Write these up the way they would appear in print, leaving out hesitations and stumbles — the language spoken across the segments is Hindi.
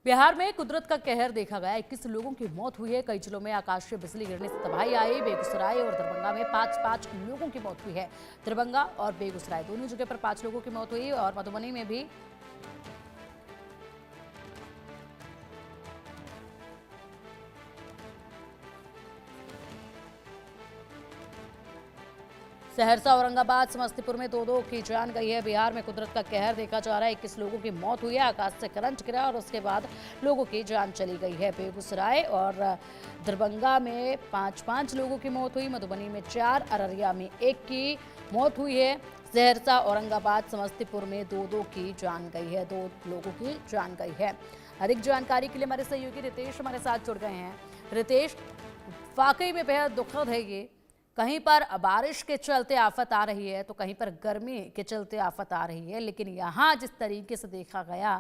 बिहार में कुदरत का कहर देखा गया। 21 लोगों की मौत हुई है। कई जिलों में आकाशीय बिजली गिरने से तबाही आई। बेगूसराय और दरभंगा में 5-5 लोगों की मौत हुई है। दरभंगा और बेगूसराय दोनों जगह पर 5 लोगों की मौत हुई और मधुबनी में भी सहरसा, औरंगाबाद, समस्तीपुर में 2-2 की जान गई है। बिहार में कुदरत का कहर देखा जा रहा है। 21 लोगों की मौत हुई है। आकाश से करंट गिरा और उसके बाद लोगों की जान चली गई है। बेगूसराय और दरभंगा में 5-5 लोगों की मौत हुई। मधुबनी में 4, अररिया में 1 की मौत हुई है। सहरसा, औरंगाबाद, समस्तीपुर में 2-2 की जान गई है। 2 लोगों की जान गई है। अधिक जानकारी के लिए हमारे सहयोगी रितेश हमारे साथ जुड़ गए हैं। रितेश, वाकई में बेहद दुखद है ये। कहीं पर बारिश के चलते आफत आ रही है तो कहीं पर गर्मी के चलते आफत आ रही है, लेकिन यहाँ जिस तरीके से देखा गया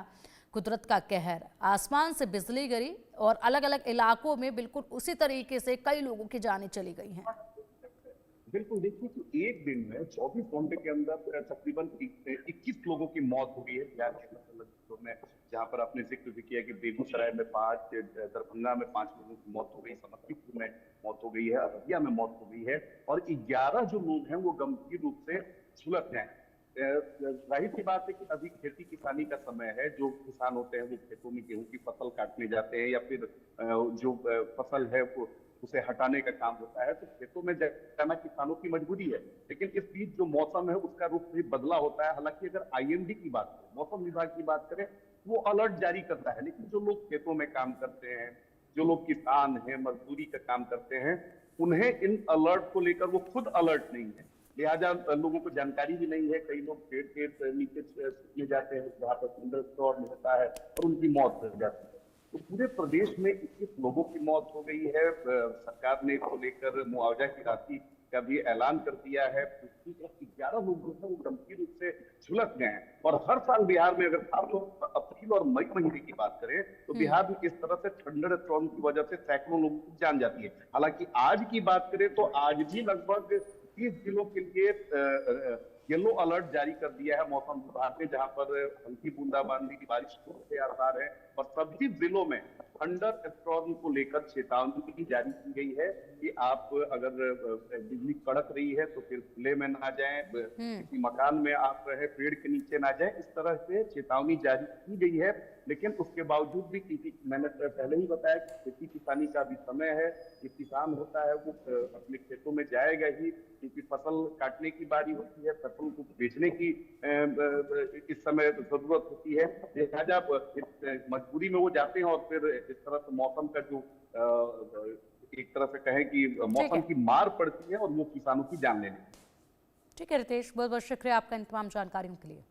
कुदरत का कहर, आसमान से बिजली गिरी और अलग अलग इलाकों में बिल्कुल उसी तरीके से कई लोगों की जानें चली गई हैं। बिल्कुल, देखिए कि एक दिन में 24 घंटे के अंदर तकरीबन 21 लोगों की मौत हो गई है बिहार के अलग अलग जिलों में, जहां पर आपने जिक्र भी किया कि बेगूसराय में 5, दरभंगा में 5 लोगों की मौत हो गई, समस्तीपुर में मौत हो गई है, अररिया में मौत हो गई है और 11 जो लोग हैं वो गंभीर रूप से झुलस गए हैं। जाहिर सी बात है कि अभी खेती किसानी का समय है। जो किसान होते हैं वो खेतों में गेहूं की फसल काटने जाते हैं या फिर जो फसल है वो उसे हटाने का काम होता है, तो खेतों में जाना किसानों की मजबूरी है। लेकिन इस बीच जो मौसम है उसका रुख भी बदला होता है। हालांकि अगर आईएमडी की बात करें, मौसम विभाग की बात करें, वो अलर्ट जारी करता है, लेकिन जो लोग खेतों में काम करते हैं, जो लोग किसान हैं, मजदूरी का काम करते हैं, उन्हें इन अलर्ट को लेकर वो खुद अलर्ट नहीं है। लिहाजा लोगों को जानकारी भी नहीं है। कई लोग पेड़ के नीचे छिपने जाते हैं जहाँ पर थंडर स्टॉर्म होता है और उनकी मौत हो जाती है। तो पूरे प्रदेश में 21 लोगों की मौत हो गई है। सरकार ने इसको लेकर मुआवजा की राशि का भी ऐलान कर दिया है। 11 लोग जो है वो गंभीर रूप से झुलस गए हैं और हर साल बिहार में, अगर आप लोग अप्रैल और मई महीने की बात करें तो बिहार में इस तरह से थंडर स्टॉर्म की वजह से सैकड़ों लोगों की जान जाती है। हालांकि आज की बात करें तो आज भी लगभग 30 जिलों के लिए येलो अलर्ट जारी कर दिया है मौसम विभाग ने, जहां पर हल्की बूंदाबांदी की बारिश के आसार है और सभी जिलों में थंडर स्टॉर्म को लेकर चेतावनी जारी की गई है कि आप अगर बिजली कड़क रही है तो फिर खुले में ना जाएं, किसी मकान में आप रहे, पेड़ के नीचे ना जाएं। इस तरह से चेतावनी जारी की गई है। लेकिन उसके बावजूद भी, क्योंकि मैंने पहले ही बताया कि खेती किसानी का भी समय है, कि किसान होता है वो अपने खेतों में जाएगा ही, क्योंकि फसल काटने की बारी होती है, फसल को बेचने की इस समय जरूरत होती है। लिहाजा मजबूरी में वो जाते हैं और फिर इस तरह से मौसम का जो एक तरह से कहें कि मौसम की मार पड़ती है और वो किसानों की जान ले लेती है। ठीक है रितेश, बहुत बहुत शुक्रिया आपका इन तमाम जानकारियों के लिए।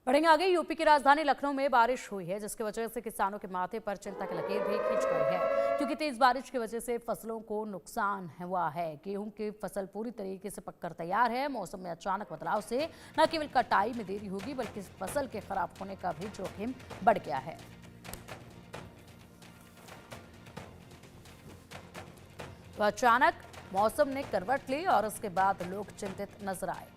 बढ़ेंगे आगे। यूपी की राजधानी लखनऊ में बारिश हुई है, जिसकी वजह से किसानों के माथे पर चिंता की लकीर भी खींच गई है, क्योंकि तेज बारिश की वजह से फसलों को नुकसान हुआ है। गेहूं की फसल पूरी तरीके से पककर तैयार है। मौसम में अचानक बदलाव से न केवल कटाई में देरी होगी, बल्कि फसल के खराब होने का भी जोखिम बढ़ गया है। तो अचानक मौसम ने करवट ली और उसके बाद लोग चिंतित नजर आए।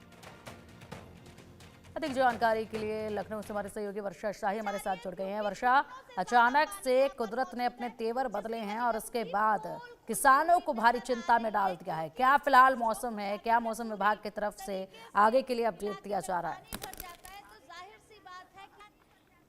अधिक जानकारी के लिए लखनऊ से हमारे सहयोगी वर्षा शाही हमारे साथ जुड़ गए हैं। वर्षा, अचानक से कुदरत ने अपने तेवर बदले हैं और उसके बाद किसानों को भारी चिंता में डाल दिया है। क्या फिलहाल मौसम है, क्या मौसम विभाग की तरफ से आगे के लिए अपडेट दिया जा रहा है?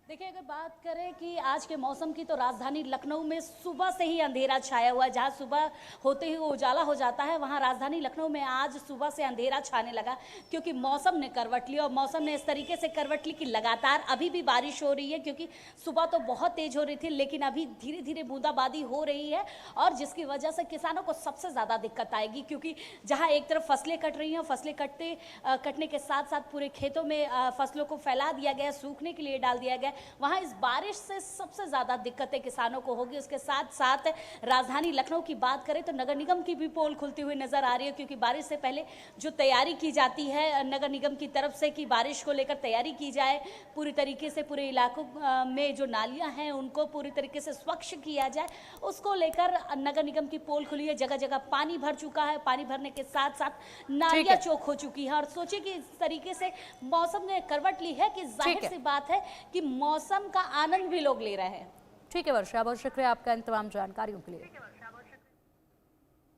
देखिए, अगर बात करें कि आज के मौसम की, तो राजधानी लखनऊ में सुबह से ही अंधेरा छाया हुआ है। जहां सुबह होते ही वो उजाला हो जाता है, वहां राजधानी लखनऊ में आज सुबह से अंधेरा छाने लगा, क्योंकि मौसम ने करवट ली। और मौसम ने इस तरीके से करवट ली कि लगातार अभी भी बारिश हो रही है, क्योंकि सुबह तो बहुत तेज हो रही थी, लेकिन अभी धीरे धीरे बूंदाबांदी हो रही है और जिसकी वजह से किसानों को सबसे ज़्यादा दिक्कत आएगी। क्योंकि जहाँ एक तरफ फसलें कट रही हैं, फसलें कटने के साथ साथ पूरे खेतों में फसलों को फैला दिया गया, सूखने के लिए डाल दिया गया, वहां इस बारिश से सबसे ज्यादा दिक्कतें किसानों को होगी। उसके साथ साथ राजधानी लखनऊ की बात करें तो नगर निगम की भी पोल खुलती हुई नजर आ रही है, क्योंकि बारिश से पहले जो तैयारी की जाती है नगर निगम की तरफ से कि बारिश को लेकर तैयारी की जाए, पूरी तरीके से पूरे इलाकों में जो नालियां हैं उनको पूरी तरीके से स्वच्छ किया जाए, उसको लेकर नगर निगम की पोल खुली है। जगह जगह पानी भर चुका है, पानी भरने के साथ साथ नालियां चौक हो चुकी है। और सोचिए कि इस तरीके से मौसम ने करवट ली है कि जाहिर सी बात है कि मौसम का आनंद भी लोग ले रहे हैं। ठीक है वर्षा, बहुत शुक्रिया आपका इन तमाम जानकारियों के लिए।